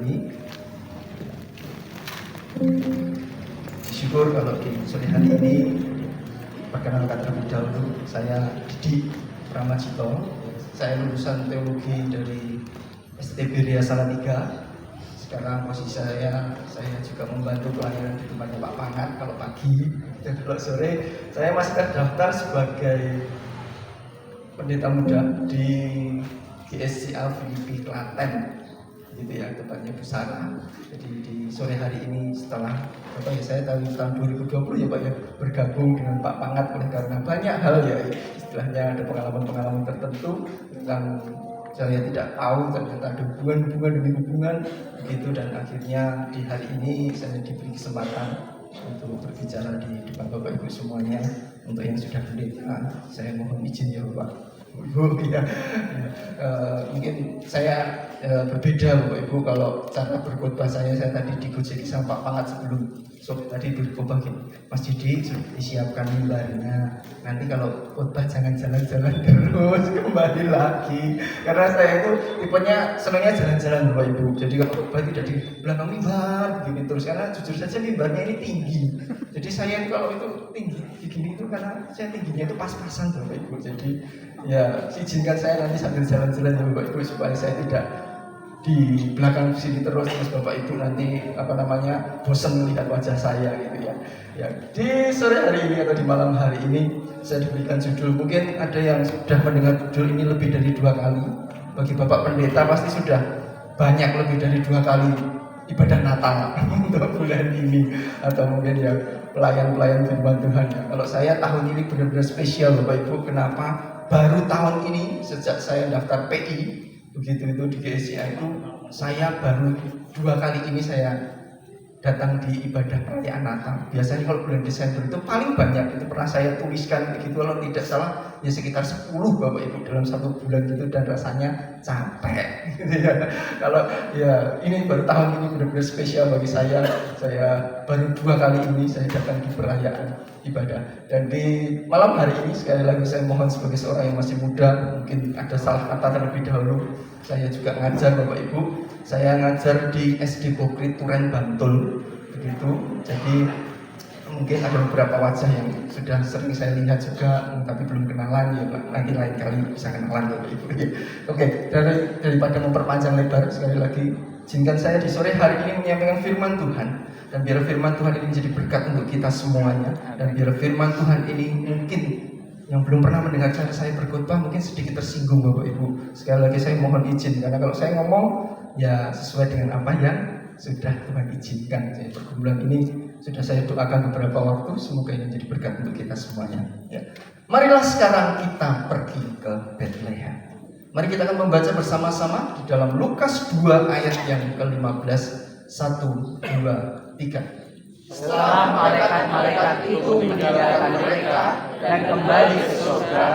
ini. Syukur kalau di sore hari ini perkenalkan terlebih dahulu, saya Didi Pramajito. Saya lulusan teologi dari STB Ria Salatiga. Sekarang posisi saya juga membantu pelayanan di tempatnya Pak Pangat kalau pagi, dan kalau sore saya masih terdaftar sebagai pendeta muda di GSCA Filipi Klaten, gitu ya, tempatnya Busara. Jadi di sore hari ini setelah saya tahun 2020 ya Pak ya, bergabung dengan Pak Pangat oleh karena banyak hal ya, istilahnya ada pengalaman-pengalaman tertentu tentang saya tidak tahu, ternyata ada hubungan demi hubungan begitu, dan akhirnya di hari ini saya diberi kesempatan untuk berbicara di depan Bapak Ibu semuanya. Untuk yang sudah pendeta, saya mohon izin ya Bapak Ibu ya. Mungkin saya berbeda Bapak Ibu, kalau cara berkhotbah saya tadi digojeki sama Pak Pangat sebelum tadi berkhotbah gini, Mas Didi disiapkan mimbarnya, nanti kalau khotbah jangan jalan-jalan terus, kembali lagi, karena saya itu tipenya senangnya jalan-jalan Bapak Ibu. Jadi kalau khotbah tidak di belakang mimbar begini terus, karena jujur saja mimbarnya ini tinggi. Jadi saya kalau itu tinggi begini itu karena saya tingginya itu pas-pasan Bapak Ibu. Jadi ya izinkan saya nanti sambil jalan-jalan ya Bapak Ibu, supaya saya tidak di belakang sini terus Bapak Ibu nanti bosan melihat wajah saya gitu ya. Ya, di sore hari ini atau di malam hari ini saya diberikan judul, mungkin ada yang sudah mendengar judul ini lebih dari 2 kali. Bagi Bapak Pendeta pasti sudah banyak lebih dari 2 kali ibadah Natal untuk bulan ini, atau mungkin ya pelayan-pelayan firman Tuhan ya. Kalau saya tahun ini benar-benar spesial Bapak Ibu. Kenapa? Baru tahun ini sejak saya daftar PI begitu itu di GSCA itu, saya baru 2 kali ini saya datang di ibadah perayaan Natal. Biasanya kalau bulan Desember itu paling banyak, itu pernah saya tuliskan begitu, kalau tidak salah ya sekitar 10 Bapak Ibu dalam 1 bulan gitu, dan rasanya capek gitu ya. Kalau ya ini baru tahun ini benar-benar spesial bagi saya baru 2 kali ini saya datang di perayaan ibadah. Dan di malam hari ini sekali lagi saya mohon sebagai seorang yang masih muda, mungkin ada salah kata terlebih dahulu. Saya juga ngajar Bapak Ibu, saya ngajar di SD Bokrit Turen Bantul begitu. Jadi mungkin ada beberapa wajah yang sudah sering saya lihat juga, tapi belum kenalan ya Pak. Nanti lain kali bisa kenalan Bapak Ibu. Oke, daripada memperpanjang lebar, sekali lagi izinkan saya di sore hari ini menyampaikan firman Tuhan, dan biar firman Tuhan ini menjadi berkat untuk kita semuanya, dan biar firman Tuhan ini mungkin yang belum pernah mendengar cara saya berkhotbah mungkin sedikit tersinggung Bapak Ibu. Sekali lagi saya mohon izin, karena kalau saya ngomong ya sesuai dengan apa yang sudah Tuhan izinkan. Jadi pergumulan ini sudah saya doakan beberapa waktu, semoga ini menjadi berkat untuk kita semuanya ya. Marilah sekarang kita pergi ke Bethlehem. Mari kita akan membaca bersama-sama di dalam Lukas 2 ayat yang ke-15. 1, 2, 3. Setelah malaikat-malaikat itu meninggalkan mereka dan kembali ke surga,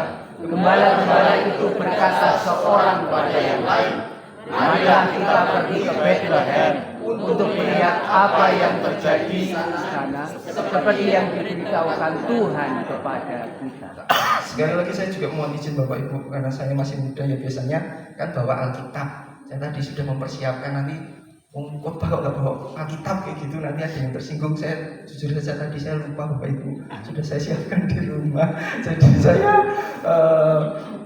gembala-gembala itu berkata seorang kepada yang lain, marilah kita pergi ke Bethlehem untuk melihat apa yang terjadi di sana, seperti yang diberitahukan Tuhan kepada kita. Sekali lagi saya juga mohon izin Bapak Ibu, karena saya masih muda ya, biasanya kan bawa Alkitab. Saya tadi sudah mempersiapkan nanti khotbah kalau nggak bawa Alkitab kayak gitu nanti ada yang tersinggung. Saya jujur saja tadi saya lupa Bapak Ibu, sudah saya siapkan di rumah. Jadi saya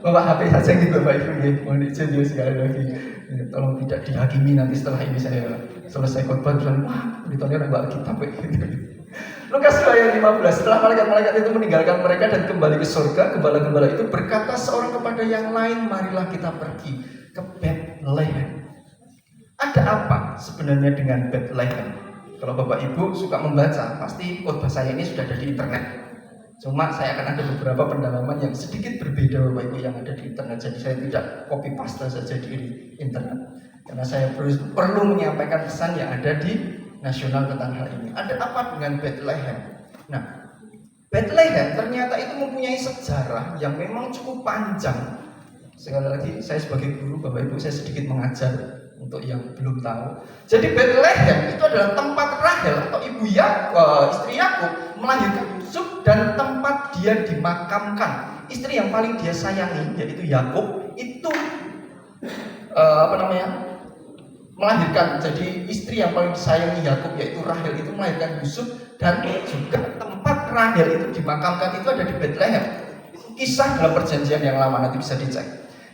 bawa HP saja gitu Bapak Ibu ya. Mohon izin ya sekali lagi. Ya, tolong tidak dihakimi nanti setelah ini saya selesai khotbah dan wah ditanya bawa Alkitab kayak gitu. Lukas 2 ayat 15. Setelah malaikat-malaikat itu meninggalkan mereka dan kembali ke surga, gembala-gembala itu berkata seorang kepada yang lain, marilah kita pergi ke Bethlehem. Ada apa sebenarnya dengan Bethlehem? Kalau Bapak Ibu suka membaca, pasti khotbah saya ini sudah ada di internet. Cuma saya akan ada beberapa pendalaman yang sedikit berbeda Bapak Ibu yang ada di internet. Jadi saya tidak copy paste saja di internet, karena saya perlu menyampaikan pesan yang ada di nasional tentang hal ini. Ada apa dengan Bethlehem? Nah, Bethlehem ternyata itu mempunyai sejarah yang memang cukup panjang. Sekali lagi, saya sebagai guru, Bapak Ibu, saya sedikit mengajar untuk yang belum tahu. Jadi Bethlehem itu adalah tempat Rahel atau istri Yakub melahirkan Yusuf, dan tempat dia dimakamkan. Istri yang paling dia sayangi yaitu Yakub itu melahirkan, jadi istri yang paling disayangi Yakub yaitu Rahel itu melahirkan Yusuf, dan juga tempat Rahel itu dimakamkan itu ada di Bethlehem. Kisah dalam perjanjian yang lama, nanti bisa dicek.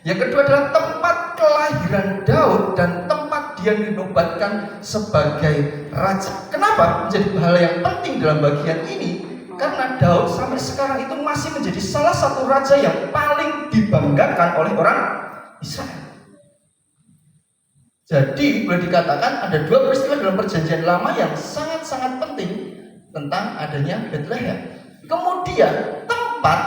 Yang kedua adalah tempat kelahiran Daud dan tempat dia dinobatkan sebagai raja. Kenapa menjadi hal yang penting dalam bagian ini? Karena Daud sampai sekarang itu masih menjadi salah satu raja yang paling dibanggakan oleh orang Israel. Jadi boleh dikatakan ada dua peristiwa dalam perjanjian lama yang sangat-sangat penting tentang adanya Bethlehem. Kemudian tempat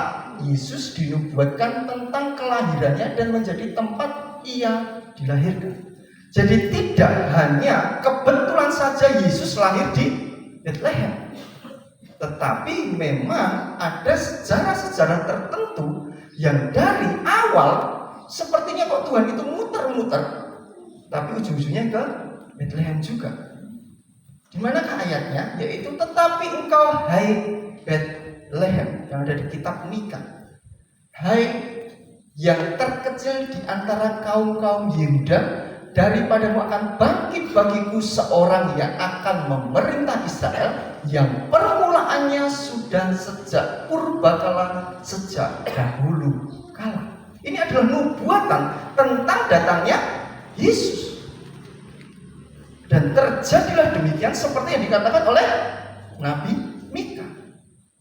Yesus dinubuatkan tentang kelahirannya dan menjadi tempat ia dilahirkan. Jadi tidak hanya kebetulan saja Yesus lahir di Bethlehem, tetapi memang ada sejarah-sejarah tertentu yang dari awal sepertinya kok Tuhan itu muter-muter, tapi ujung-ujungnya ke Bethlehem juga. Di manakah ayatnya? Yaitu tetapi engkau hai Bethlehem, yang ada di kitab Mika, hai yang terkecil di antara kaum-kaum Yehuda, daripadamu akan bangkit bagiku seorang yang akan memerintah Israel, yang permulaannya sudah sejak purbakala, sejak dahulu kala. Ini adalah nubuatan tentang datangnya Yesus. Dan terjadilah demikian seperti yang dikatakan oleh Nabi Mika.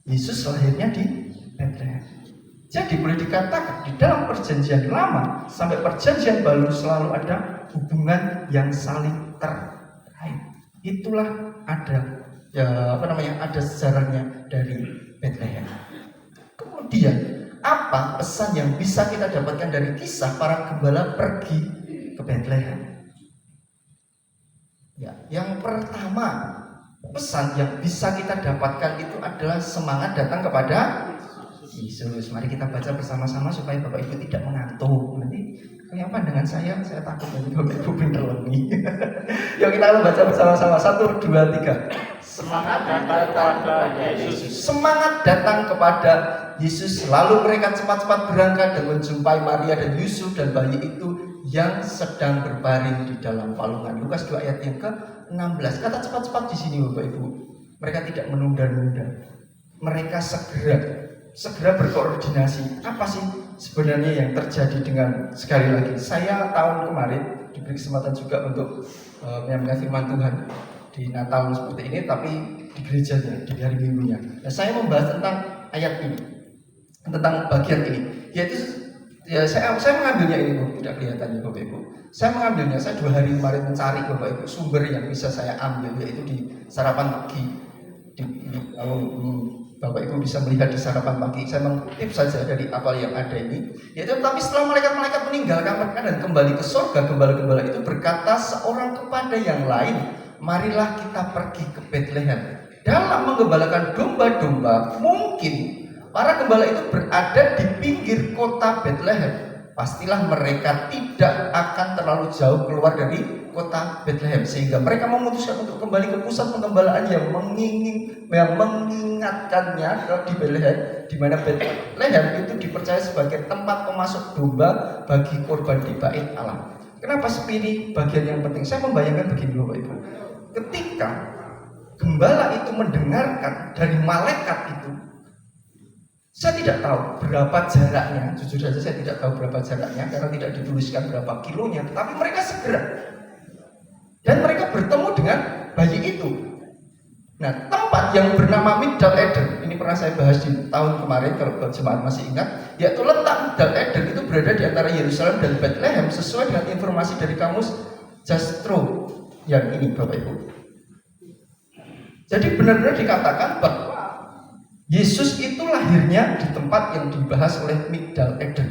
Yesus lahirnya di Bethlehem. Jadi boleh dikatakan di dalam perjanjian lama sampai perjanjian baru selalu ada hubungan yang saling terkait. Itulah ada ada sejarahnya dari Bethlehem. Kemudian apa pesan yang bisa kita dapatkan dari kisah para gembala pergi ke Bethlehem? Ya, yang pertama, pesan yang bisa kita dapatkan itu adalah semangat datang kepada Yesus. Mari kita baca bersama-sama supaya Bapak Ibu tidak mengantuk. Nanti kayak pandangan saya takut nanti Bapak Ibu bener lagi. Yuk kita akan baca bersama-sama. 1, 2, 3. Semangat datang kepada Yesus. Semangat datang kepada Yesus. Lalu mereka cepat-cepat berangkat dan menjumpai Maria dan Yusuf dan bayi itu yang sedang berbaring di dalam palungan. Lukas 2 ayat yang ke-16. Kata cepat-cepat di sini Bapak Ibu. Mereka tidak menunda-nunda. Mereka segera berkoordinasi. Apa sih sebenarnya yang terjadi dengan, sekali lagi, saya tahun kemarin diberi kesempatan juga untuk menyampaikan firman Tuhan di Natal seperti ini, tapi di gerejanya, di hari Minggunya. Nah, saya membahas tentang ayat ini, tentang bagian ini, yaitu ya saya mengambilnya ini, Bu, tidak kelihatan ya Bapak Ibu. Saya mengambilnya, saya 2 hari kemarin mencari Bapak Ibu sumber yang bisa saya ambil, yaitu di sarapan pagi. Bapak Ibu bisa melihat di sarapan pagi. Saya mengutip saja dari apa yang ada ini, yaitu tapi setelah malaikat-malaikat meninggalkan mereka dan kembali ke surga, gembala-gembala itu berkata seorang kepada yang lain, marilah kita pergi ke Bethlehem. Dalam menggembalakan domba-domba, mungkin para gembala itu berada di pinggir kota Bethlehem. Pastilah mereka tidak akan terlalu jauh keluar dari kota Bethlehem, sehingga mereka memutuskan untuk kembali ke pusat penggembalaan yang mengingatkannya di Bethlehem, di mana Bethlehem itu dipercaya sebagai tempat pemasok domba bagi korban di bait Allah. Kenapa ini bagian yang penting? Saya membayangkan begini Bapak Ibu. Ketika gembala itu mendengarkan dari malaikat itu, saya tidak tahu berapa jaraknya, jujur saja saya tidak tahu berapa jaraknya karena tidak dituliskan berapa kilonya, tetapi mereka segera dan mereka bertemu dengan bayi itu. Nah, tempat yang bernama Migdal Eder, ini pernah saya bahas di tahun kemarin kalau jemaat masih ingat, yaitu letak Migdal Eder itu berada di antara Yerusalem dan Bethlehem sesuai dengan informasi dari kamus Jastrow yang ini Bapak Ibu. Jadi benar-benar dikatakan bahwa Yesus itu lahirnya di tempat yang dibahas oleh Migdal Eder.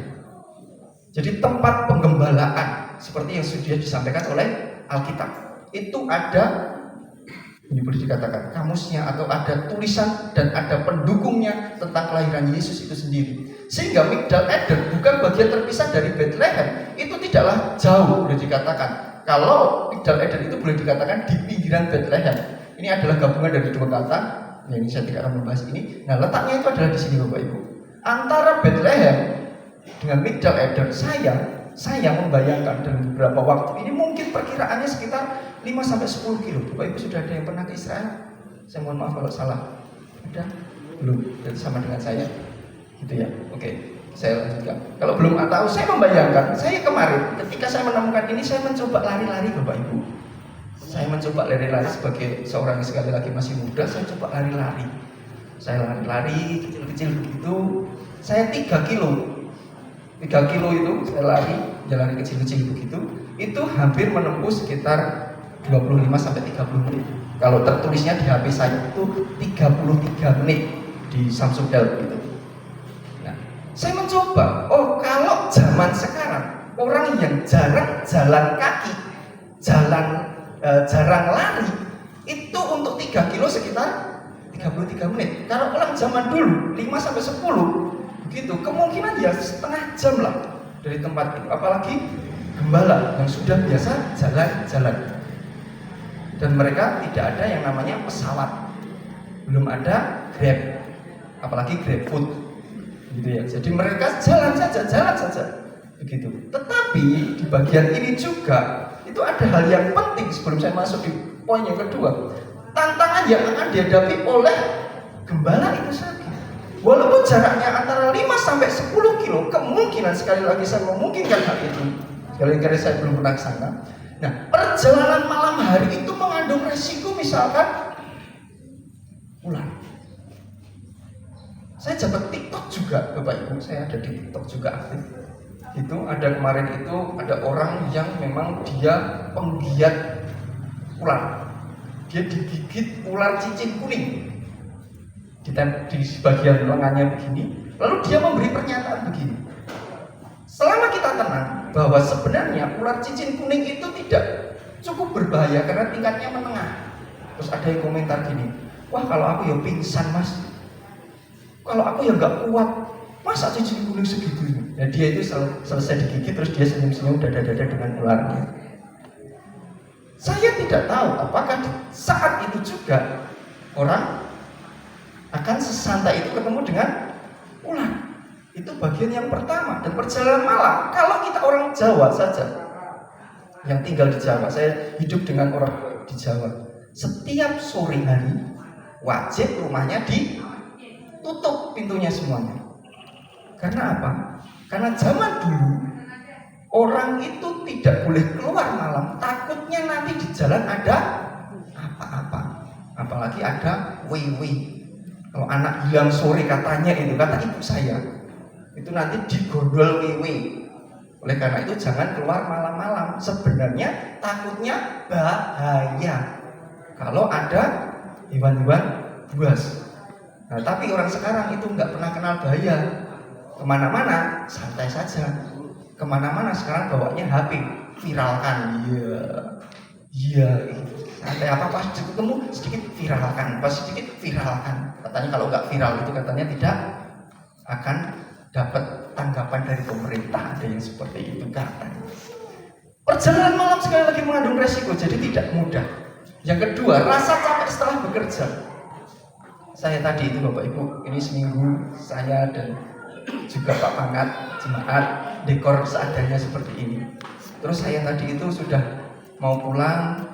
Jadi tempat penggembalaan seperti yang sudah disampaikan oleh Alkitab. Itu ada, ini boleh dikatakan kamusnya atau ada tulisan dan ada pendukungnya tentang kelahiran Yesus itu sendiri. Sehingga Migdal Eder bukan bagian terpisah dari Bethlehem. Itu tidaklah jauh boleh dikatakan. Kalau Migdal Eder itu boleh dikatakan di pinggiran Bethlehem. Ini adalah gabungan dari dua kata. Ya, ini saya tidak akan membahas ini. Nah, letaknya itu adalah di sini Bapak Ibu. Antara Bethlehem dengan Migdal Eder, saya membayangkan dalam beberapa waktu ini mungkin perkiraannya sekitar 5-10 kilo. Bapak Ibu sudah ada yang pernah ke Israel? Saya mohon maaf kalau salah. Ada? Belum? Berarti sama dengan saya. Gitu ya. Oke, saya lanjutkan. Kalau belum tahu, saya membayangkan. Saya kemarin ketika saya menemukan ini, saya mencoba lari-lari Bapak Ibu. Saya mencoba lari-lari sebagai seorang yang sekali lagi masih muda. Saya coba lari-lari. Saya lari-lari kecil-kecil begitu. Saya 3 kilo. 3 kilo itu saya lari, jalan kecil-kecil begitu. Itu hampir menempuh sekitar 25-30 menit. Kalau tertulisnya di HP saya itu 33 menit di Samsung Health gitu. Nah, saya mencoba. Oh, kalau zaman sekarang orang yang jarang jalan kaki, jarang lari, itu untuk 3 kilo sekitar 33 menit. Kalau orang zaman dulu 5-10 begitu, kemungkinan ya setengah jam lah dari tempat itu. Apalagi gembala yang sudah biasa jalan-jalan. Dan mereka tidak ada yang namanya pesawat, belum ada Grab, apalagi GrabFood, gitu ya. Jadi mereka jalan saja, begitu. Tetapi di bagian ini juga itu ada hal yang penting sebelum saya masuk di poin yang kedua. Tantangan yang akan dihadapi oleh gembala itu saja. Walaupun jaraknya antara 5-10 kilo, kemungkinan sekali lagi saya memungkinkan hal itu. Sekali lagi saya belum pernah ke sana. Nah, perjalanan malam hari itu mengandung resiko misalkan ular. Saya dapat TikTok juga, Bapak Ibu, saya ada di TikTok juga aktif. Itu ada kemarin itu ada orang yang memang dia penggiat ular. Dia digigit ular cicin kuning di bagian lengannya begini. Lalu dia memberi pernyataan begini. Selama kita tenang bahwa sebenarnya ular cicin kuning itu tidak cukup berbahaya karena tingkatnya menengah. Terus ada yang komentar gini, wah kalau aku ya pingsan mas, kalau aku ya nggak kuat, masa cicin kuning segitunya. Nah dia itu selesai digigit terus dia senyum-senyum dada-dada dengan ularnya. Saya tidak tahu apakah saat itu juga orang akan sesantai itu ketemu dengan ular. Itu bagian yang pertama. Dan perjalanan malam, kalau kita orang Jawa saja yang tinggal di Jawa, saya hidup dengan orang di Jawa, setiap sore hari wajib rumahnya ditutup pintunya semuanya. Karena apa? Karena zaman dulu orang itu tidak boleh keluar malam, takutnya nanti di jalan ada apa-apa, apalagi ada wewe. Kalau anak hilang sore katanya itu, kata ibu saya, itu nanti digondol wewe. Oleh karena itu jangan keluar malam-malam. Sebenarnya takutnya bahaya kalau ada hewan-hewan buas. Nah, tapi orang sekarang itu nggak pernah kenal bahaya. Kemana-mana santai saja. Kemana-mana sekarang bawanya HP, viralkan. Iya. Santai apa ketemu sedikit viralkan, pas sedikit viralkan. Katanya kalau nggak viral itu katanya tidak akan dapat tanggapan dari pemerintah, ada yang seperti itu katanya. Perjalanan malam sekali lagi mengandung resiko, jadi tidak mudah. Yang kedua, rasa capek setelah bekerja. Saya tadi itu Bapak Ibu, ini seminggu saya dan juga Pak Pangat, jemaat dekor seadanya seperti ini. Terus saya tadi itu sudah mau pulang,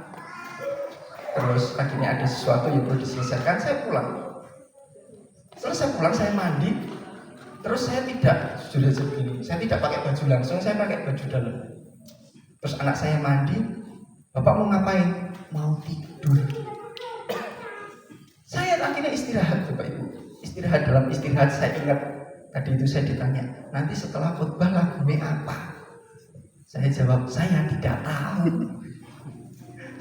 terus akhirnya ada sesuatu yang perlu diselesaikan, saya pulang. Selesai pulang saya mandi, terus saya tidak pakai baju langsung, saya pakai baju dalam. Terus anak saya mandi, bapak mau ngapain? Mau tidur. Saya akhirnya istirahat Bapak Ibu. Istirahat, dalam istirahat saya ingat tadi itu saya ditanya, nanti setelah khutbah lagunya apa? Saya jawab, saya tidak tahu.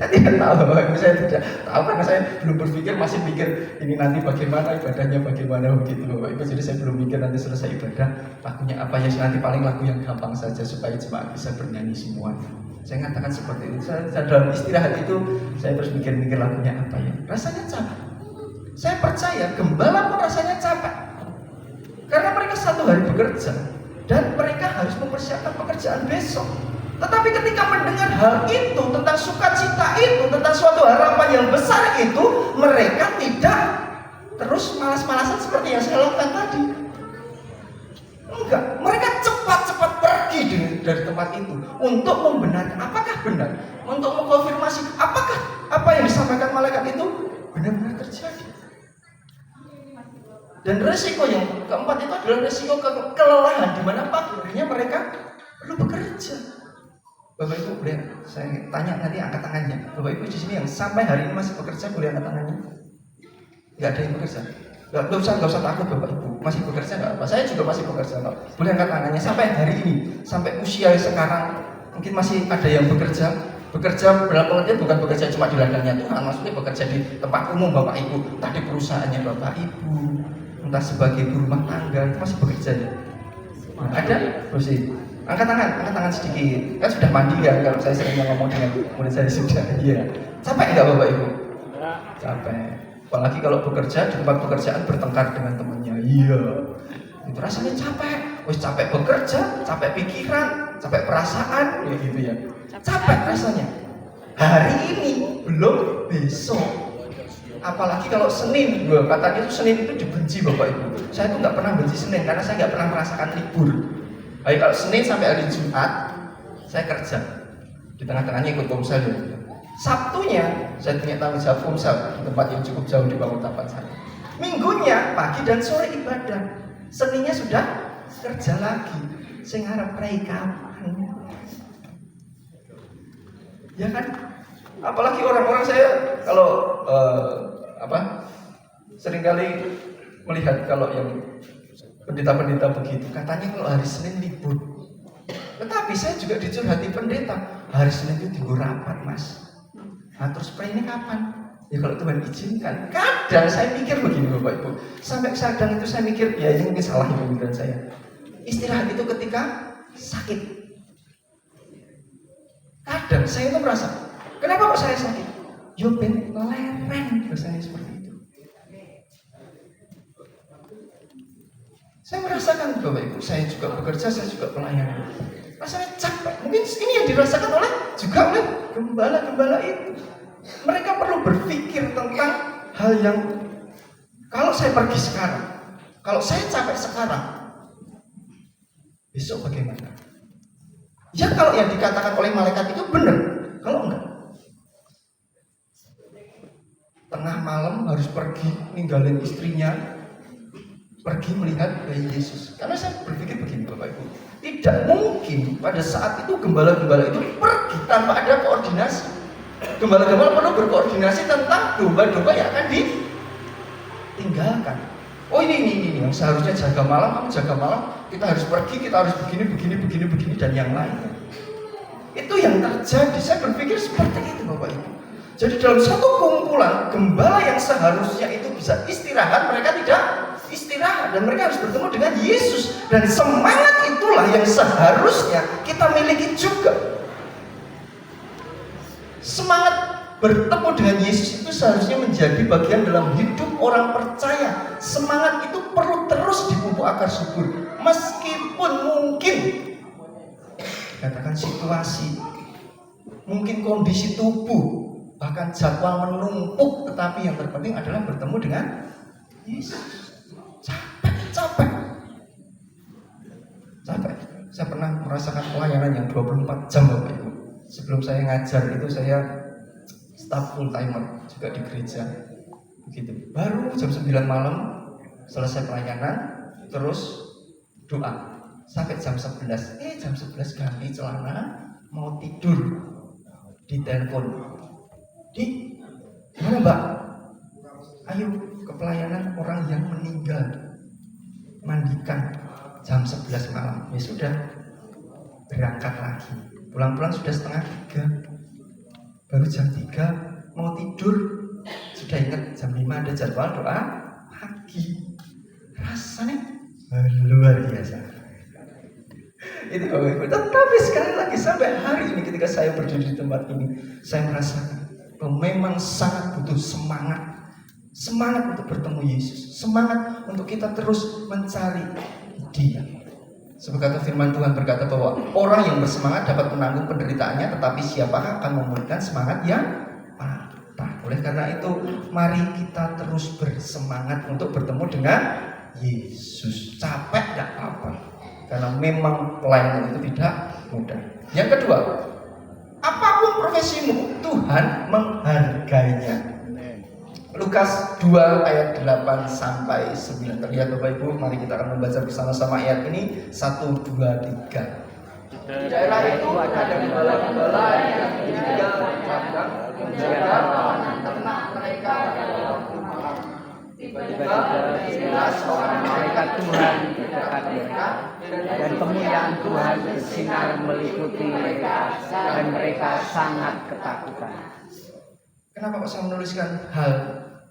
Saya tidak tahu, saya tidak tahu karena saya belum berpikir, masih pikir ini nanti bagaimana ibadahnya, bagaimana begitu Bapak Ibu. Jadi saya belum mikir nanti selesai ibadah lagunya apa ya, nanti paling lagu yang gampang saja supaya jemaat bisa bernyanyi semuanya. Saya mengatakan seperti itu. Saya dalam istirahat itu saya terus mikir-mikir lagunya apa ya. Rasanya capek. Saya percaya gembala pun rasanya capek. Karena mereka satu hari bekerja dan mereka harus mempersiapkan pekerjaan besok. Tetapi ketika mendengar hal itu, tentang sukacita itu, tentang suatu harapan yang besar itu, mereka tidak terus malas-malasan seperti yang saya lakukan tadi. Enggak, mereka cepat-cepat pergi dari tempat itu untuk membenarkan apakah benar, untuk mengkonfirmasi apakah apa yang disampaikan malaikat itu benar-benar terjadi. Dan resiko yang keempat itu adalah resiko kelelahan, di mana akhirnya mereka perlu bekerja. Bapak Ibu boleh saya tanya nanti angkat tangannya. Bapak Ibu di sini yang sampai hari ini masih bekerja boleh angkat tangannya? Nggak ada yang bekerja. Nggak usah takut Bapak Ibu, masih bekerja nggak apa. Saya juga masih bekerja kok. Boleh angkat tangannya sampai hari ini, sampai usia sekarang mungkin masih ada yang bekerja. Bekerja dalam pengertian bukan bekerja cuma di ladangnya Tuhan, maksudnya bekerja di tempat umum Bapak Ibu, tadi perusahaannya Bapak Ibu, entah sebagai ibu rumah tangga itu masih bekerja ya. Ada? Bersih. Angkat tangan sedikit. Kan sudah mandi ya kalau saya sering ngomong dengan murid saya sudah. Iya. Capek enggak Bapak Ibu? Capek. Apalagi kalau bekerja di tempat pekerjaan bertengkar dengan temannya. Iya. Itu rasanya capek. Wis capek bekerja, capek pikiran, capek perasaan, ya gitu ya. Capek rasanya. Hari ini belum besok. Apalagi kalau Senin, katanya itu Senin itu dibenci Bapak Ibu. Saya itu nggak pernah benci Senin karena saya nggak pernah merasakan libur. Baik kalau Senin sampai hari Jumat saya kerja, di tengah-tengahnya ikut komsel. Sabtunya saya punya tanggung jawab komsel di tempat yang cukup jauh di bawah tempat saya. Minggunya pagi dan sore ibadah. Seninnya sudah kerja lagi. Saya ngarep pray kapan? Ya kan? Apalagi orang-orang saya kalau seringkali melihat kalau yang pendeta-pendeta begitu, katanya kalau hari Senin libur. Tetapi saya juga dicurhati pendeta, hari Senin itu tunggu rapat mas. Nah terus praynya kapan? Ya kalau Tuhan izinkan. Kadang saya mikir begini Bapak Ibu, sampai kadang itu saya mikir, ya ini mungkin salah pemikiran saya. Istirahat itu ketika sakit. Kadang saya itu merasa, kenapa kok saya sakit? Yo ben lereng, rasanya seperti itu. Saya merasakan Bapak Ibu, saya juga bekerja, saya juga pelayanan. Rasanya capek. Mungkin ini yang dirasakan oleh gembala-gembala itu. Mereka perlu berpikir tentang hal yang kalau saya pergi sekarang, kalau saya capek sekarang, besok bagaimana? Ya kalau yang dikatakan oleh malaikat itu benar, kalau enggak, tengah malam harus pergi ninggalin istrinya, pergi melihat bayi Yesus. Karena saya berpikir begini Bapak Ibu, tidak mungkin pada saat itu gembala-gembala itu pergi tanpa ada koordinasi. Gembala-gembala perlu berkoordinasi tentang domba-domba yang akan ditinggalkan. Oh ini yang seharusnya jaga malam, kamu jaga malam, kita harus pergi, kita harus begini dan yang lainnya. Itu yang terjadi. Saya berpikir seperti itu Bapak Ibu. Jadi dalam satu kumpulan gembala yang seharusnya itu bisa istirahat, mereka tidak istirahat dan mereka harus bertemu dengan Yesus. Dan semangat itulah yang seharusnya kita miliki juga. Semangat bertemu dengan Yesus itu seharusnya menjadi bagian dalam hidup orang percaya. Semangat itu perlu terus dipupuk akar subur. Meskipun mungkin katakan situasi, mungkin kondisi tubuh, bahkan jadwal menumpuk, tetapi yang terpenting adalah bertemu dengan Yesus. Capek. Saya pernah merasakan pelayanan yang 24 jam Bapak Ibu. Sebelum saya ngajar itu saya staff full timer juga di gereja. Begitu. Baru jam 9 malam selesai pelayanan, terus doa sampai jam 11. Jam 11 ganti celana, mau tidur, ditelepon. Di mana Mbak? Ayo ke pelayanan orang yang meninggal, mandikan jam 11 malam. Ya sudah, berangkat lagi. Pulang-pulang sudah 2:30. Baru jam 3 mau tidur, sudah ingat jam 5 ada jadwal doa pagi. Rasanya luar biasa. Itu Bapak Ibu. Tetapi sekali lagi sampai hari ini ketika saya berdiri di tempat ini, saya merasakan bahwa memang sangat butuh semangat untuk bertemu Yesus, semangat untuk kita terus mencari Dia. Sebab kata firman Tuhan berkata bahwa orang yang bersemangat dapat menanggung penderitaannya, tetapi siapakah akan memulihkan semangat yang patah. Oleh karena itu, mari kita terus bersemangat untuk bertemu dengan Yesus. Capek gak apa-apa, karena memang pelayanan itu tidak mudah. Yang kedua, apapun profesimu, Tuhan menghargainya. Lukas 2 ayat 8 sampai 9. Terlihat Bapak Ibu, mari kita akan membaca bersama-sama ayat ini. 1, 2, 3. Di daerah itu ada gembala-gembala yang tinggal bercadang menjaga kawanan ternak mereka dalam rumah. Tiba-tiba berdirilah seorang malaikat Tuhan di dekat mereka, dan kemuliaan Tuhan bersinar meliputi mereka, dan mereka sangat ketakutan. Kenapa Pak saya menuliskan hal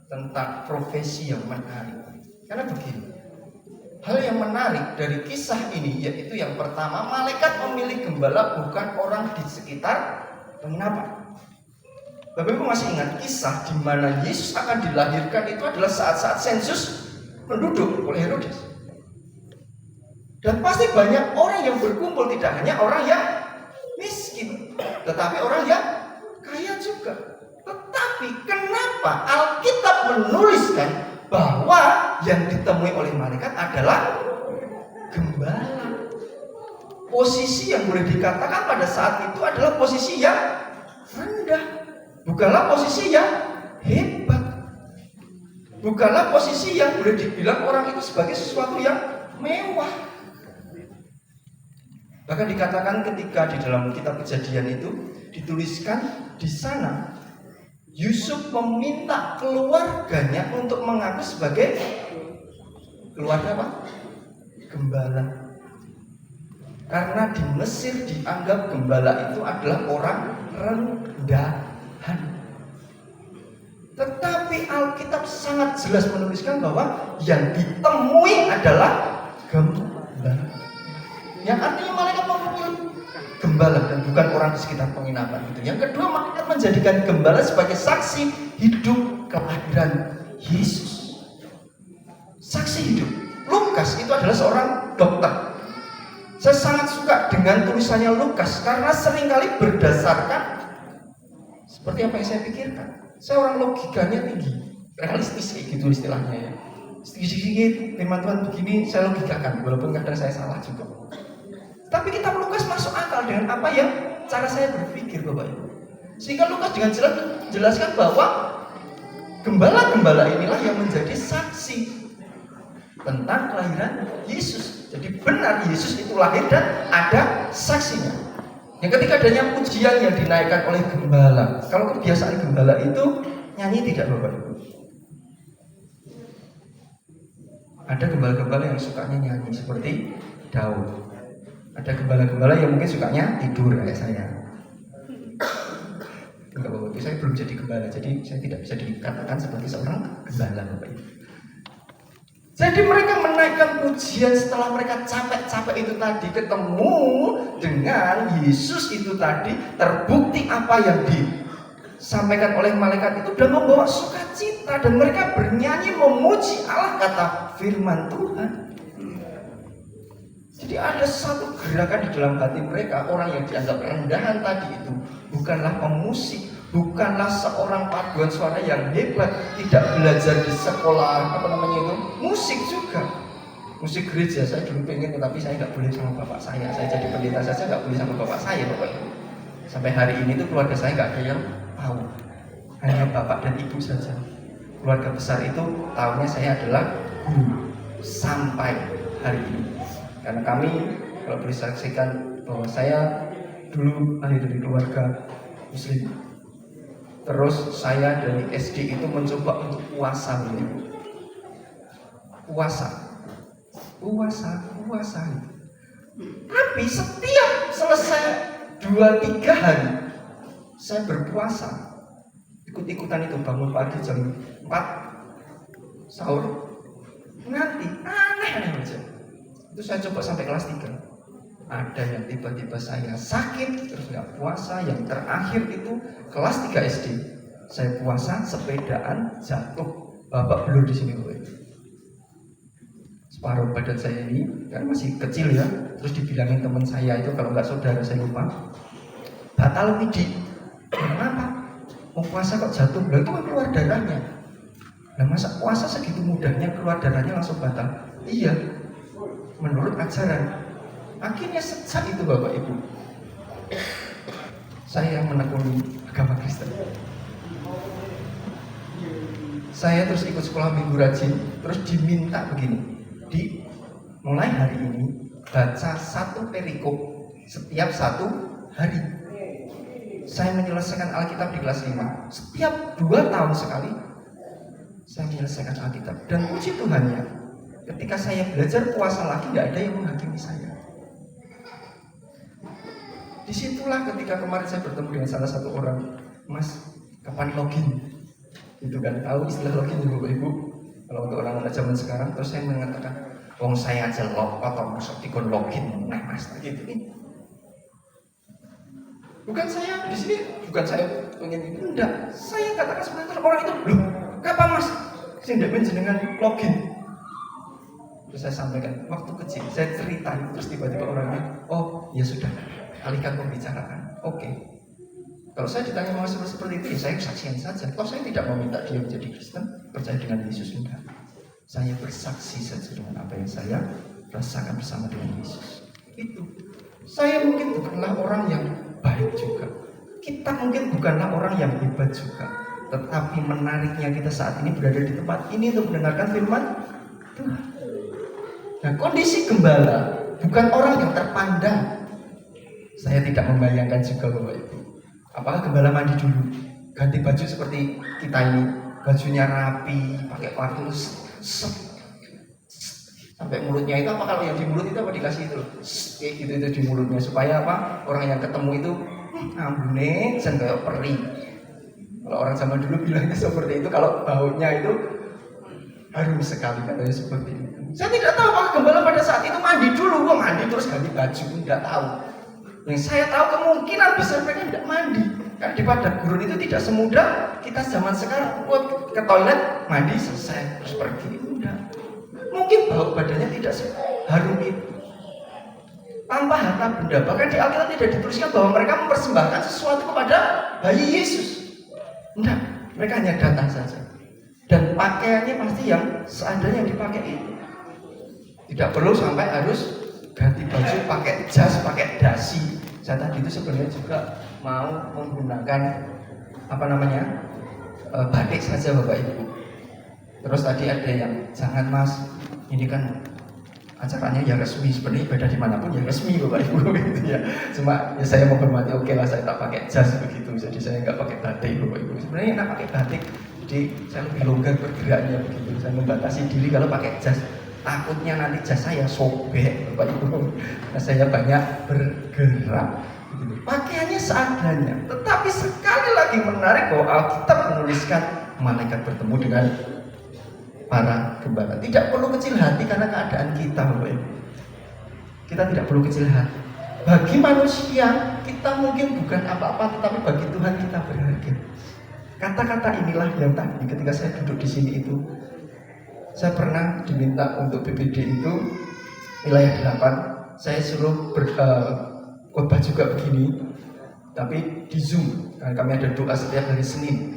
tentang profesi yang menarik? Karena begini, hal yang menarik dari kisah ini yaitu yang pertama, malaikat memilih gembala bukan orang di sekitar penginapan. Bapak Ibu masih ingat kisah di mana Yesus akan dilahirkan itu adalah saat-saat sensus penduduk oleh Herodes. Dan pasti banyak orang yang berkumpul, tidak hanya orang yang miskin, tetapi orang yang kaya juga. Tetapi kenapa Alkitab menuliskan bahwa yang ditemui oleh malaikat adalah gembala? Posisi yang boleh dikatakan pada saat itu adalah posisi yang rendah, bukanlah posisi yang hebat, bukanlah posisi yang boleh dibilang orang itu sebagai sesuatu yang mewah. Bahkan dikatakan ketika di dalam kitab Kejadian itu dituliskan di sana, Yusuf meminta keluarganya untuk mengaku sebagai keluarga apa? Gembala. Karena di Mesir dianggap gembala itu adalah orang rendahan. Tetapi Alkitab sangat jelas menuliskan bahwa yang ditemui adalah gembala. Yang artinya malaikat memilih gembala dan bukan orang di sekitar penginapan itu. Yang kedua, malaikat menjadikan gembala sebagai saksi hidup kelahiran Yesus. Saksi hidup. Lukas itu adalah seorang dokter. Saya sangat suka dengan tulisannya Lukas karena seringkali berdasarkan seperti apa yang saya pikirkan. Saya orang logikanya tinggi, realistis kayak gitu istilahnya ya. Sedikit-sedikit firman Tuhan begini saya logikakan, walaupun kadang saya salah juga. Tapi kitab Lukas masuk akal dengan apa yang cara saya berpikir, Bapak Ibu. Sehingga Lukas dengan jelas menjelaskan bahwa gembala-gembala inilah yang menjadi saksi tentang kelahiran Yesus. Jadi benar Yesus itu lahir dan ada saksinya. Yang ketika adanya pujian yang dinaikkan oleh gembala. Kalau kebiasaan gembala itu nyanyi tidak, Bapak Ibu? Ada gembala-gembala yang sukanya nyanyi seperti Daud. Ada gembala-gembala yang mungkin sukanya tidur kayak saya. Enggak Bapak Ibu, saya belum jadi gembala, jadi saya tidak bisa dikatakan sebagai seorang gembala, Bapak Ibu. Jadi mereka menaikkan pujian setelah mereka capek-capek itu tadi, ketemu dengan Yesus itu tadi, terbukti apa yang disampaikan oleh malaikat itu dan membawa sukacita, dan mereka bernyanyi memuji Allah, kata firman Tuhan. Jadi ada satu gerakan di dalam hati mereka. Orang yang dianggap rendahan tadi itu bukanlah pemusik, bukanlah seorang paduan suara yang hebat, tidak belajar di sekolah musik juga, musik gereja. Saya dulu pengen, tetapi saya nggak boleh sama bapak saya. Saya jadi pendeta saja nggak boleh sama bapak saya, Bapak. Sampai hari ini tuh keluarga saya nggak ada yang tahu, hanya bapak dan ibu saja. Keluarga besar itu tahunya saya adalah guru sampai hari ini. Karena kami, kalau boleh saksikan bahwa saya dulu lahir dari keluarga Muslim. Terus saya dari SD itu mencoba untuk puasa. Tapi setiap selesai 2-3 hari saya berpuasa, ikut-ikutan itu, bangun pagi jam 4 sahur, nanti aneh-aneh aja. Itu saya coba sampai kelas 3. Ada yang tiba-tiba saya sakit terus nggak puasa. Yang terakhir itu kelas 3 SD, saya puasa, sepedaan jatuh, bapak belur di sini, Bapak. Separuh badan saya ini kan masih kecil ya. Terus dibilangin teman saya itu, kalau nggak saudara saya lupa, batal widi. Kenapa? Mau puasa kok jatuh? Lah itu kan keluar darahnya. Nah masa puasa segitu mudahnya keluar darahnya langsung batal? Iya, menurut ajaran Akhirnya sejak itu Bapak Ibu, saya menekuni agama Kristen. Saya terus ikut sekolah minggu rajin, terus diminta begini, mulai hari ini baca satu perikop setiap 1 hari. Saya menyelesaikan Alkitab di kelas 5. Setiap 2 tahun sekali saya menyelesaikan Alkitab. Dan puji Tuhannya, ketika saya belajar puasa lagi, gak ada yang menghakimi saya. Disitulah ketika kemarin saya bertemu dengan salah satu orang, Mas, kapan login? Itu kan, tahu istilah login juga Bapak Ibu. Kalau untuk orang-orang zaman sekarang, terus saya mengatakan, wong saya aja atau masuk dikon login, nah Mas, gitu ini. Bukan saya di sini, bukan saya ingin itu, enggak. Saya katakan sebenarnya orang itu, loh, kapan Mas? Saya tidak menjenengan login. Terus saya sampaikan, waktu kecil saya ceritain, terus tiba-tiba orangnya, oh ya sudah, alihkan pembicaraan. Oke. Kalau saya ditanya mau seperti itu, ya saya kesaksian saja. Kalau saya tidak meminta dia menjadi Kristen, percaya dengan Yesus, enggak. Saya bersaksi saja dengan apa yang saya rasakan bersama dengan Yesus. Itu. Saya mungkin bukanlah orang yang baik juga. Kita mungkin bukanlah orang yang hebat juga. Tetapi menariknya kita saat ini berada di tempat ini untuk mendengarkan firman Tuhan. Nah, kondisi gembala bukan orang yang terpandang. Saya tidak membayangkan juga Bapak Ibu. Apakah gembala mandi dulu, ganti baju seperti kita ini, bajunya rapi, pakai parfum, sampai mulutnya itu apa, kalau yang di mulut itu apa dikasih itu, kayak gitu itu di mulutnya supaya apa, orang yang ketemu itu ambune jan kayak peri. Kalau orang zaman dulu bilangnya seperti itu, kalau baunya itu harum sekali katanya seperti itu. Saya tidak tahu apakah gembala pada saat itu mandi dulu, mandi terus ganti baju, tidak tahu. Yang saya tahu kemungkinan besar mereka tidak mandi. Karena di padang gurun itu tidak semudah kita zaman sekarang ke toilet, mandi selesai terus pergi. Enggak. Mungkin bau badannya tidak harum itu. Tanpa harta benda. Bahkan di Alkitab tidak dituliskan bahwa mereka mempersembahkan sesuatu kepada bayi Yesus. Enggak. Mereka hanya datang saja. Dan pakaiannya pasti yang seadanya yang dipakai itu. Tidak perlu sampai harus ganti baju, pakai jas, pakai dasi. Saya tadi itu sebenarnya juga mau menggunakan batik saja Bapak Ibu. Terus tadi ada yang jangan Mas, ini kan acaranya ya resmi, sebenarnya ibadah dimanapun ya resmi Bapak Ibu gitu ya. Cuma ya saya menghormati, oke lah saya tak pakai jas begitu, jadi saya nggak pakai batik Bapak Ibu. Sebenarnya enak pakai batik, jadi saya lebih longgar bergeraknya begitu. Saya membatasi diri kalau pakai jas. Takutnya nanti jas saya sobek Bapak Ibu. Nah, saya banyak bergerak. Pakaiannya seadanya. Tetapi sekali lagi menarik bahwa Alkitab menuliskan malaikat bertemu dengan para gembala. Tidak perlu kecil hati karena keadaan kita Bapak Ibu. Kita tidak perlu kecil hati. Bagi manusia kita mungkin bukan apa-apa, tetapi bagi Tuhan kita berharga. Kata-kata inilah yang tadi ketika saya duduk di sini itu, saya pernah diminta untuk BPD itu wilayah 8. Saya suruh khotbah juga begini, tapi di Zoom. Karena kami ada doa setiap hari Senin,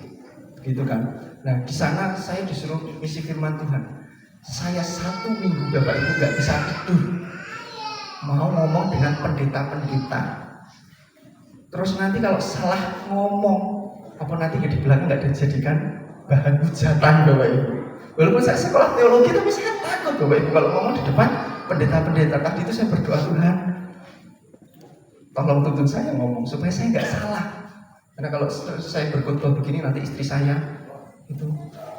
gitu kan. Nah di sana saya disuruh misi firman Tuhan. Saya 1 minggu Bapak Ibu nggak bisa tidur, mau ngomong dengan pendeta-pendeta. Terus nanti kalau salah ngomong, apa nanti di belakang nggak dijadikan bahan hujatan Bapak Ibu. Walaupun saya sekolah teologi, tapi saya takut Bapak Ibu kalau ngomong di depan pendeta-pendeta. Tadi itu saya berdoa, Tuhan tolong tuntun saya ngomong supaya saya nggak salah. Karena kalau saya berkhotbah begini nanti istri saya itu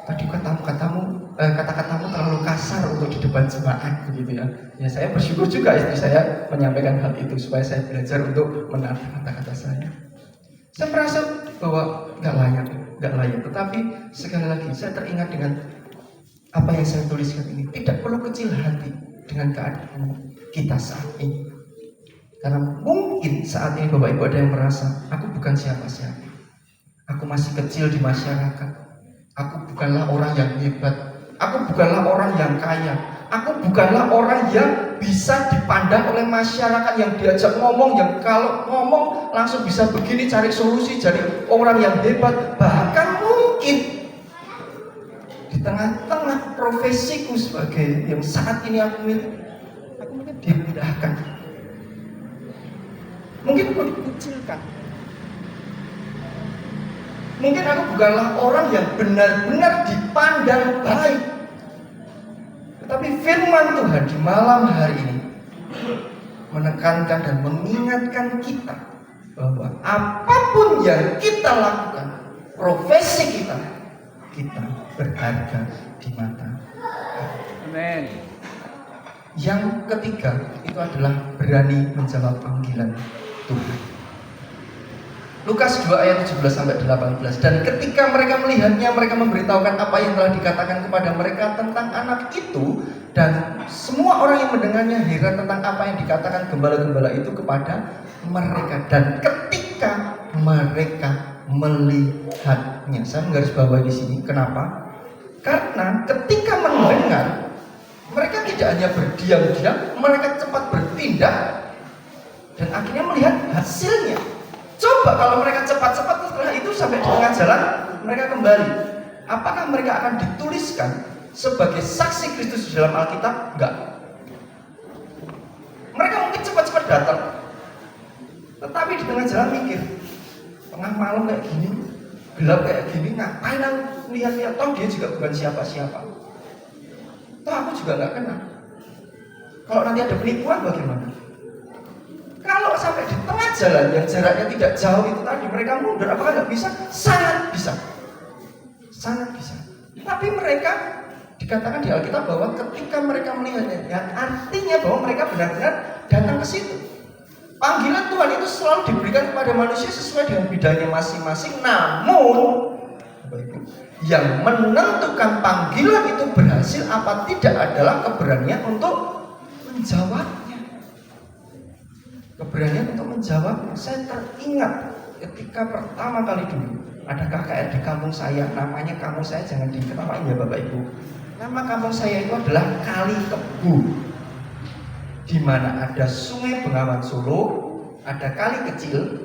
tadi kata-katamu terlalu kasar untuk di depan jemaat begitu ya. Ya saya bersyukur juga istri saya menyampaikan hal itu supaya saya belajar untuk menata kata-kata saya. Saya merasa bahwa nggak layak. Tetapi sekali lagi saya teringat dengan apa yang saya tuliskan ini. Tidak perlu kecil hati dengan keadaan kita saat ini. Karena mungkin saat ini Bapak Ibu ada yang merasa, aku bukan siapa-siapa. Aku masih kecil di masyarakat. Aku bukanlah orang yang hebat. Aku bukanlah orang yang kaya. Aku bukanlah orang yang bisa dipandang oleh masyarakat, yang diajak ngomong, yang kalau ngomong langsung bisa begini, cari solusi, jadi orang yang hebat. Bahkan mungkin di tengah-tengah profesiku sebagai yang saat ini aku mungkin dimudahkan. Mungkin aku dikucilkan. Mungkin aku bukanlah orang yang benar-benar dipandang baik. Tetapi firman Tuhan di malam hari ini menekankan dan mengingatkan kita bahwa apapun yang kita lakukan, profesi kita berharga di mata. Amin. Yang ketiga itu adalah berani menjawab panggilan Tuhan. Lukas 2 ayat 17-18. Dan ketika mereka melihatnya, mereka memberitahukan apa yang telah dikatakan kepada mereka tentang anak itu. Dan semua orang yang mendengarnya heran tentang apa yang dikatakan gembala-gembala itu kepada mereka. Dan ketika mereka melihatnya, saya menggarisbawahi di sini. Kenapa? Karena ketika mendengar, mereka tidak hanya berdiam-diam, mereka cepat bertindak dan akhirnya melihat hasilnya. Coba kalau mereka cepat-cepat setelah itu sampai di tengah jalan mereka kembali, apakah mereka akan dituliskan sebagai saksi Kristus di dalam Alkitab? Enggak. Mereka mungkin cepat-cepat datang, tetapi di tengah jalan mikir, tengah malam kayak gini, gelap kayak gini, ngapain aku lihat-lihat? Toh dia juga bukan siapa-siapa. Toh aku juga nggak kenal. Kalau nanti ada penipuan bagaimana? Kalau sampai di tengah jalan yang jaraknya tidak jauh itu tadi mereka mundur, apakah nggak bisa? Sangat bisa, sangat bisa. Tapi mereka dikatakan di Alkitab bahwa ketika mereka melihatnya, ya artinya bahwa mereka benar-benar datang ke situ. Panggilan Tuhan itu selalu diberikan kepada manusia sesuai dengan bidangnya masing-masing. Namun, Bapak Ibu, yang menentukan panggilan itu berhasil apa tidak adalah keberanian untuk menjawabnya. Keberanian untuk menjawabnya. Saya teringat ketika pertama kali dulu ada KKR di kampung saya, namanya kampung saya jangan diketawain ya Bapak Ibu. Nama kampung saya itu adalah Kali Kebu, di mana ada Sungai Bengawan Solo, ada kali kecil.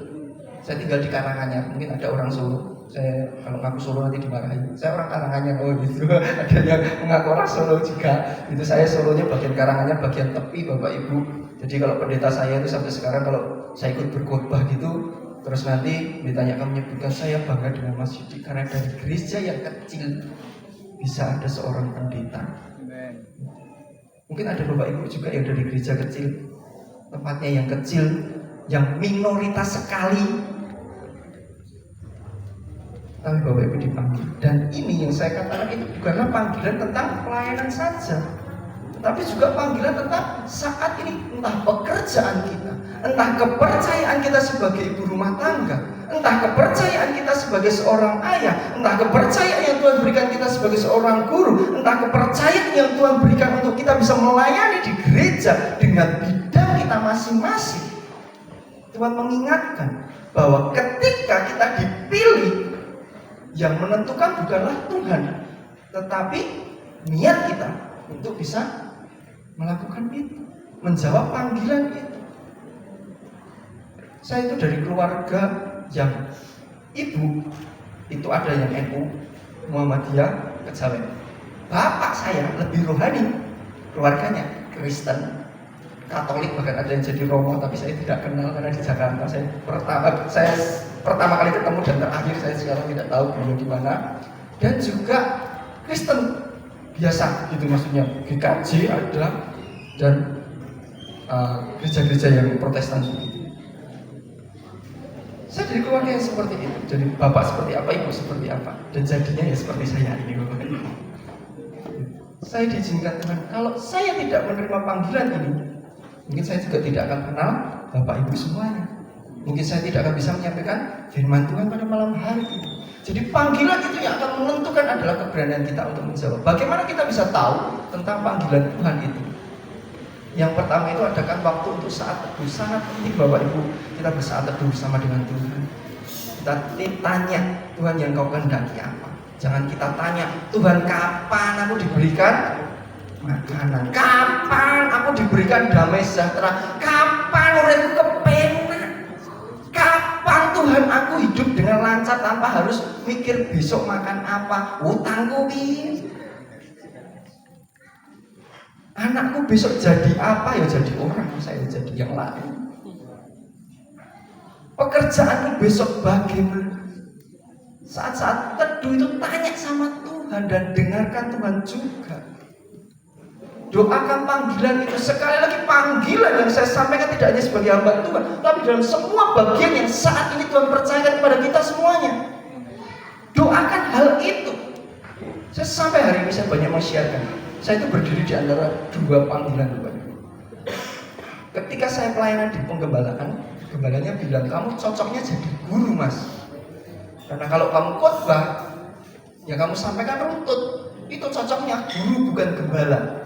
Saya tinggal di Karanganyar, mungkin ada orang Solo. Saya kalau ngaku Solo nanti dimarahin. Saya orang Karanganyar, oh gitu. Ada yang mengaku orang Solo juga. Itu saya Solonya bagian Karanganyar, bagian tepi Bapak Ibu. Jadi kalau pendeta saya itu sampai sekarang kalau saya ikut berkhotbah gitu, terus nanti ditanyakan menyebutkan saya bangga dengan Mas Yudi karena dari gereja yang kecil bisa ada seorang pendeta. Amen. Mungkin ada Bapak Ibu juga yang dari gereja kecil, tempatnya yang kecil, yang minoritas sekali, tapi Bapak Ibu dipanggil. Dan ini yang saya katakan itu bukanlah panggilan tentang pelayanan saja, tetapi juga panggilan tentang saat ini, entah pekerjaan kita, entah kepercayaan kita sebagai ibu rumah tangga, entah kepercayaan kita sebagai seorang ayah, entah kepercayaan yang Tuhan berikan kita sebagai seorang guru, entah kepercayaan yang Tuhan berikan untuk kita bisa melayani di gereja dengan bidang kita masing-masing. Tuhan mengingatkan bahwa ketika kita dipilih, yang menentukan bukanlah Tuhan, tetapi niat kita untuk bisa melakukan itu, menjawab panggilan itu. Saya itu dari keluarga yang ibu itu ada yang NU, Muhammadiyah, Kejawen. Bapak saya lebih rohani, keluarganya Kristen, Katolik, bahkan ada yang jadi Romo, tapi saya tidak kenal karena di Jakarta. Saya pertama kali ketemu dan terakhir saya sekarang tidak tahu beliau di mana. Dan juga Kristen biasa gitu, maksudnya GKJ ada dan gereja-gereja yang Protestan begitu. Saya dari keluarga yang seperti itu. Jadi bapak seperti apa, ibu seperti apa, dan jadinya ya seperti saya ini Bapak Ibu. Saya diizinkan Tuhan, kalau saya tidak menerima panggilan ini, mungkin saya juga tidak akan kenal Bapak Ibu semuanya. Mungkin saya tidak akan bisa menyampaikan firman Tuhan pada malam hari ini. Jadi panggilan itu yang akan menentukan adalah keberanian kita untuk menjawab. Bagaimana kita bisa tahu tentang panggilan Tuhan itu? Yang pertama itu adakan waktu untuk saat teduh. Sangat penting Bapak Ibu, kita bersaat teduh bersama dengan Tuhan. Kita tanya, Tuhan yang kau kehendaki apa? Jangan kita tanya, Tuhan kapan aku diberikan makanan? Kapan aku diberikan damai sejahtera? Kapan uripku kepenak? Kapan Tuhan aku hidup dengan lancar tanpa harus mikir besok makan apa? Utangku piye? Anakku besok jadi apa? Ya jadi orang, saya jadi yang lain. Pekerjaanku besok bagaimana? Saat-saat teduh itu tanya sama Tuhan dan dengarkan Tuhan juga. Doakan panggilan itu, sekali lagi panggilan yang saya sampaikan tidak hanya sebagai hamba Tuhan, tapi dalam semua bagian yang saat ini Tuhan percayakan kepada kita semuanya. Doakan hal itu. Saya sampai hari ini saya banyak men-sharekan. Saya itu berdiri di antara dua panggilan Tuhan. Ketika saya pelayanan di penggembalaan, gembalanya bilang, kamu cocoknya jadi guru, Mas. Karena kalau kamu khotbah, yang kamu sampaikan runtut. Itu cocoknya guru bukan gembala.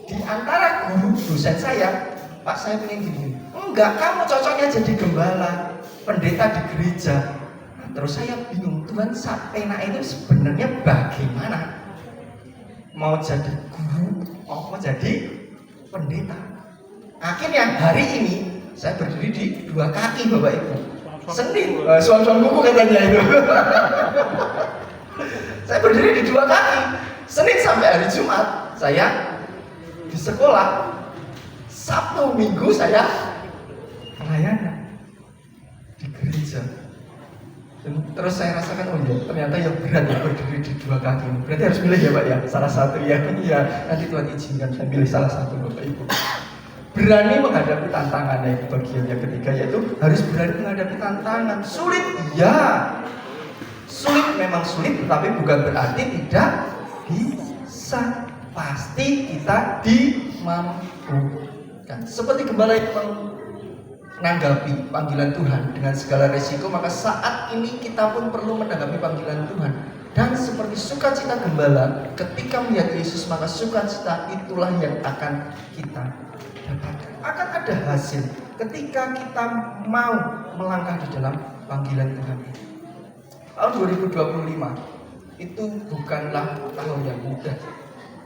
Di antara guru dosen saya, Pak saya pengen gini, enggak, kamu cocoknya jadi gembala, pendeta di gereja. Nah, terus saya bingung, Tuhan Satena itu sebenarnya bagaimana? Mau jadi guru, mau jadi pendeta. Akhirnya hari ini saya berdiri di dua kaki, Bapak Ibu. Senin, suam-suam buku katanya itu. Saya berdiri di dua kaki. Senin sampai hari Jumat saya di sekolah. Sabtu Minggu saya pelayanan di gereja. Dan terus saya rasakan, oh ya ternyata yang berat ya berdiri di dua kaki. Berarti harus milih ya Pak ya, salah satu ya. Iya, nanti Tuhan izinkan saya pilih salah satu Bapak Ibu. Berani menghadapi tantangan yang bagian yang ketiga, yaitu harus berani menghadapi tantangan. Sulit, ya. Sulit memang sulit, tetapi bukan berarti tidak bisa. Pasti kita dimampukan. Seperti gembala yang menanggapi panggilan Tuhan dengan segala resiko, maka saat ini kita pun perlu menanggapi panggilan Tuhan. Dan seperti sukacita gembala ketika melihat Yesus, maka sukacita itulah yang akan kita dapatkan. Akan ada hasil ketika kita mau melangkah di dalam panggilan Tuhan ini. Tahun 2025 itu bukanlah tahun yang mudah.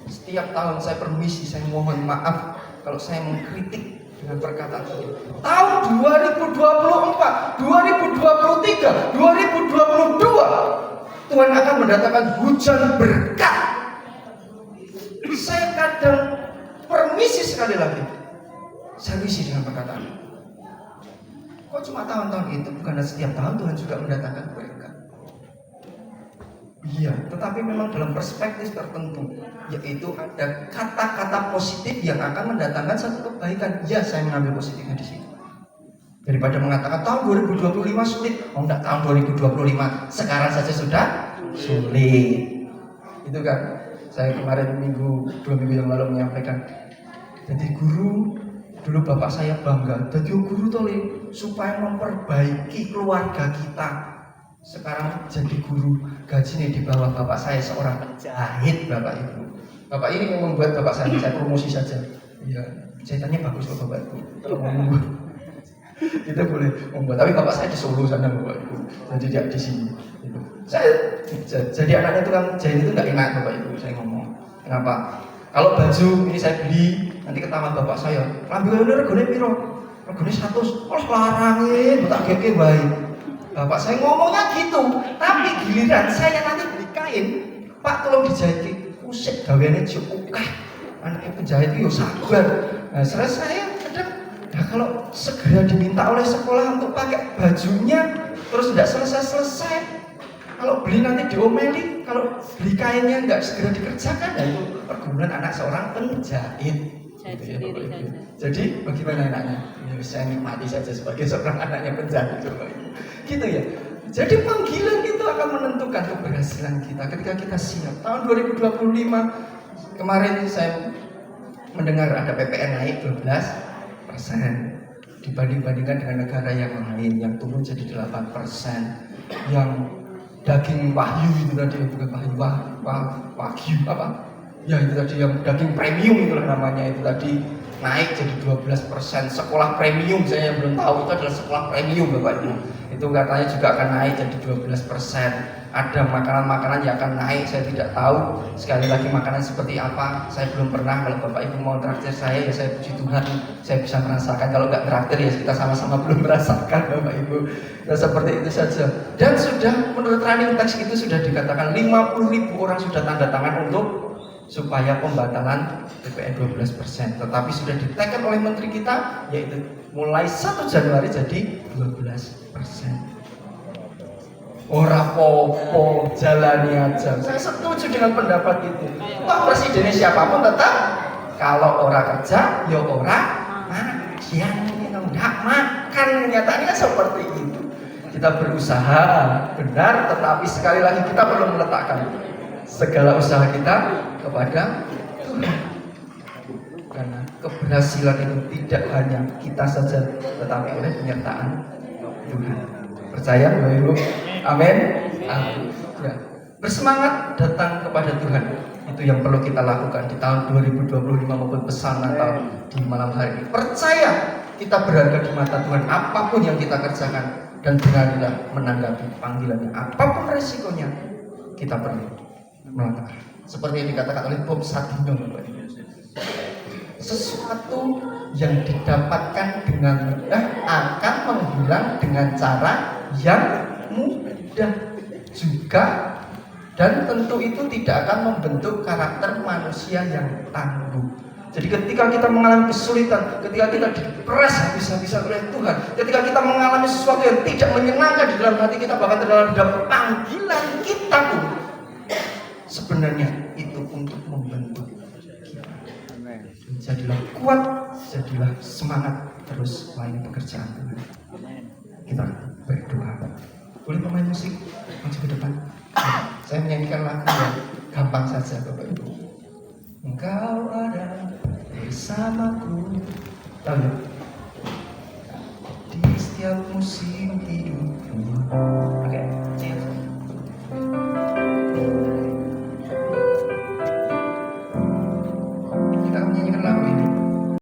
Setiap tahun saya permisi, saya mohon maaf kalau saya mengkritik dengan perkataan ini. Tahun 2024, 2023, 2022 Tuhan akan mendatangkan hujan berkat. Saya kadang permisi sekali lagi, saya isi dengan perkataan. Kok cuma tahun-tahun itu? Bukan setiap tahun Tuhan juga mendatangkan berkat. Iya, tetapi memang dalam perspektif tertentu, yaitu ada kata-kata positif yang akan mendatangkan satu kebaikan. Ya, saya mengambil positifnya di sini. Daripada mengatakan tahun 2025 sulit, oh enggak, tahun 2025 sekarang saja sudah sulit. Itu kan, saya kemarin dua minggu yang lalu menyampaikan. Jadi guru, dulu bapak saya bangga. Jadi guru tolong supaya memperbaiki keluarga kita. Sekarang jadi guru, gajinya di bawah bapak saya seorang penjahit, Bapak Ibu. Bapak ini yang membuat bapak saya promosi saja. Ya, jahitannya bagus kok Bapak Ibu. Kalau mau membuat, kita boleh membuat. Tapi bapak saya di Solo sana Bapak Ibu. Jadi dia di sini. Gitu. Saya jadi anaknya tukang jahit itu nggak enak Bapak Ibu. Saya ngomong, kenapa? Kalau baju ini saya beli, nanti ketahuan bapak saya. Lambione regane piro? Regane 100. Oh larangin, tak gege bae. Bapak saya ngomongnya gitu, tapi giliran saya nanti beli kain, Pak tolong dijahit, usik gaweane cukup anaknya penjahit itu sabar. Nah, saya kadang, nah kalau segera diminta oleh sekolah untuk pakai bajunya, terus tidak selesai, kalau beli nanti diomeli, kalau beli kainnya nggak segera dikerjakan, nah itu pergumulan anak seorang penjahit. Gitu ya, jadi bagaimana enaknya? Ya, saya nikmati saja sebagai seorang anaknya penjahit. Gitu ya. Jadi panggilan itu akan menentukan keberhasilan kita ketika kita siap. Tahun 2025 kemarin saya mendengar ada PPN naik 12% dibandingkan dengan negara yang lain yang turun jadi 8%. Yang daging wahyu itu tadi, bukan wagyu apa? Ya itu tadi yang daging premium itulah namanya, itu tadi naik jadi 12%. Sekolah premium saya yang belum tahu itu adalah sekolah premium Bapak Ibu. Itu katanya juga akan naik jadi 12%. Ada makanan-makanan yang akan naik, saya tidak tahu. Sekali lagi makanan seperti apa, saya belum pernah. Kalau Bapak Ibu mau traktir saya, ya saya puji Tuhan, saya bisa merasakan. Kalau nggak traktir ya kita sama-sama belum merasakan Bapak Ibu. Nah seperti itu saja. Dan sudah menurut running text itu sudah dikatakan 50.000 orang sudah tanda tangan untuk supaya pembatalan PPN 12%. Tetapi sudah diteken oleh menteri kita, yaitu mulai 1 Januari jadi 12%. Ora popo, jalani aja. Saya setuju dengan pendapat itu. Toh presidennya siapapun tetap kalau ora kerja, ya ora makan, nggak makan. Kenyataannya kan seperti itu. Kita berusaha benar, tetapi sekali lagi kita perlu meletakkan segala usaha kita kepada Tuhan. Karena keberhasilan itu tidak hanya kita saja, tetapi oleh penyertaan Tuhan. Percaya Bapak Ibu? Amin. Amin. Ya. Bersemangat datang kepada Tuhan. Itu yang perlu kita lakukan di tahun 2025 maupun pesan Natal di malam hari ini. Percaya kita berharga di mata Tuhan. Apapun yang kita kerjakan, dan beranilah menanggapi panggilannya. Apapun resikonya, kita perlu melangkah. Seperti yang dikatakan oleh Bob Sadino, Bapak Ibu. Sesuatu yang didapatkan dengan mudah akan menghilang dengan cara yang mudah juga, dan tentu itu tidak akan membentuk karakter manusia yang tangguh. Jadi ketika kita mengalami kesulitan, ketika kita diperas habis-habisan oleh Tuhan, ketika kita mengalami sesuatu yang tidak menyenangkan di dalam hati kita, bahkan dalam panggilan kita pun, sebenarnya itu untuk membentuk kita. Jadilah kuat, jadilah semangat terus melayani pekerjaan Tuhan. Kita berdoa. Boleh pemain musik maju ke depan? Saya menyanyikan lagu yang gampang saja, Bapak Ibu. Engkau ada bersamaku, tahu ya? Di setiap musim hidupku.